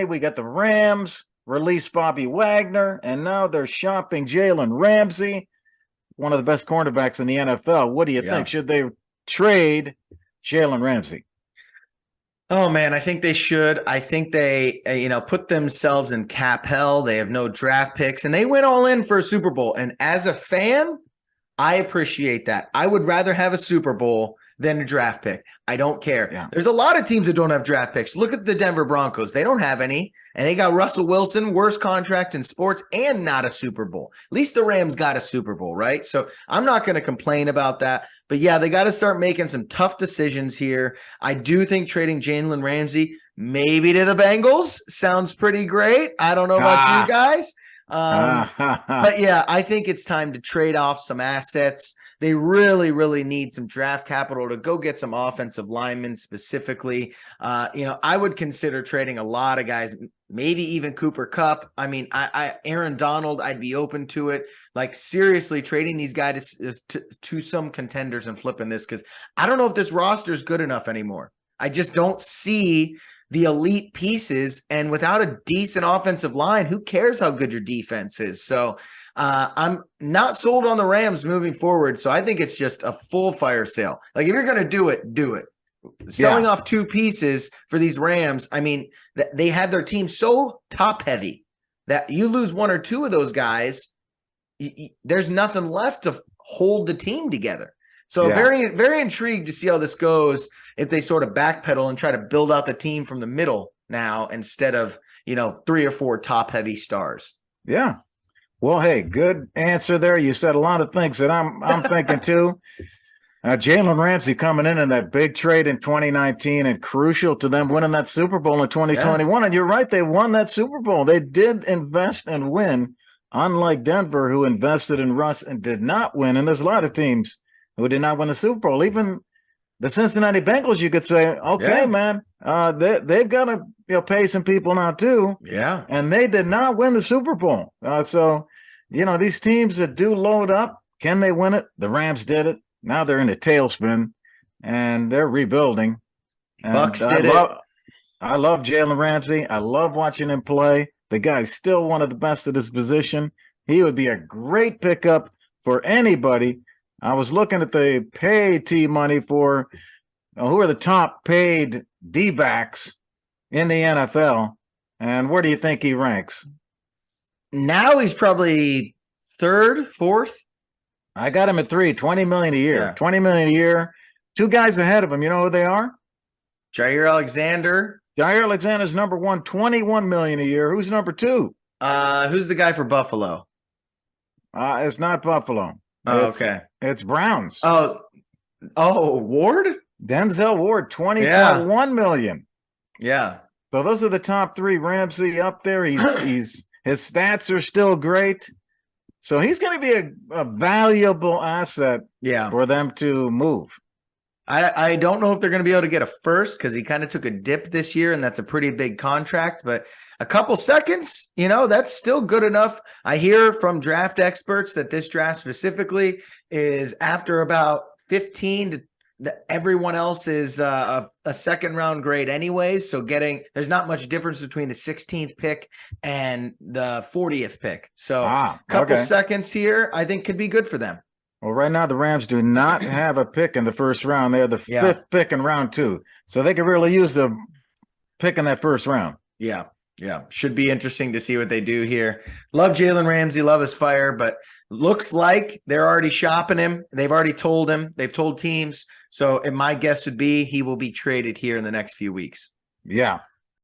We got the Rams release Bobby Wagner, and now they're shopping Jalen Ramsey, one of the best cornerbacks in the NFL. What do you think? Should they trade Jalen Ramsey? Oh, man, I think they should. I think they, put themselves in cap hell. They have no draft picks, and they went all in for a Super Bowl. And as a fan, I appreciate that. I would rather have a Super Bowl than a draft pick. I don't care. Yeah. There's a lot of teams that don't have draft picks. Look at the Denver Broncos. They don't have any. And they got Russell Wilson, worst contract in sports, and not a Super Bowl. At least the Rams got a Super Bowl, right? So I'm not going to complain about that. But yeah, they got to start making some tough decisions here. I do think trading Jalen Ramsey maybe to the Bengals sounds pretty great. I don't know about you guys. But yeah, I think it's time to trade off some assets. They really, really need some draft capital to go get some offensive linemen specifically. I would consider trading a lot of guys, maybe even Cooper Kupp. I mean, Aaron Donald, I'd be open to it. Like, seriously, trading these guys to some contenders and flipping this, because I don't know if this roster is good enough anymore. I just don't see the elite pieces, and without a decent offensive line, who cares how good your defense is? So I'm not sold on the Rams moving forward. So I think it's just a full fire sale. Like, if you're going to do it, do it. Selling off two pieces for these Rams, I mean, they have their team so top heavy that you lose one or two of those guys, there's nothing left to hold the team together. So very, very intrigued to see how this goes if they sort of backpedal and try to build out the team from the middle now instead of, 3 or 4 top heavy stars. Yeah. Well, hey, good answer there. You said a lot of things that I'm thinking too. Jalen Ramsey coming in that big trade in 2019 and crucial to them winning that Super Bowl in 2021. Yeah. And you're right, they won that Super Bowl. They did invest and win, unlike Denver, who invested in Russ and did not win. And there's a lot of teams who did not win the Super Bowl. Even the Cincinnati Bengals, you could say, okay, man, they've got to pay some people now too. Yeah. And they did not win the Super Bowl. So, these teams that do load up, can they win it? The Rams did it. Now they're in a tailspin, and they're rebuilding. And Bucks did it. I love Jalen Ramsey. I love watching him play. The guy's still one of the best at his position. He would be a great pickup for anybody. I was looking at the pay T money for who are the top paid D-backs in the NFL, and where do you think he ranks? Now he's probably 3rd, 4th. I got him at 20 million a year. Yeah. 20 million a year. 2 guys ahead of him. You know who they are? Jair Alexander. Jair Alexander's number 1, 21 million a year. Who's number 2? Who's the guy for Buffalo? It's not Buffalo. Okay. It's Browns. Oh, Ward? Denzel Ward, 20.1 million. Yeah. So those are the top 3. Ramsey up there. His stats are still great. So he's going to be a valuable asset for them to move. I don't know if they're going to be able to get a first, because he kind of took a dip this year, and that's a pretty big contract. But a couple seconds, that's still good enough. I hear from draft experts that this draft specifically is after about 15 to everyone else is a second round grade anyways. So there's not much difference between the 16th pick and the 40th pick. So a couple seconds here, I think, could be good for them. Well, right now the Rams do not have a pick in the first round. They're the 5th pick in round 2. So they could really use a pick in that first round. Yeah. Yeah. Should be interesting to see what they do here. Love Jalen Ramsey, love his fire, but looks like they're already shopping him. They've already told him. They've told teams. So my guess would be he will be traded here in the next few weeks. Yeah.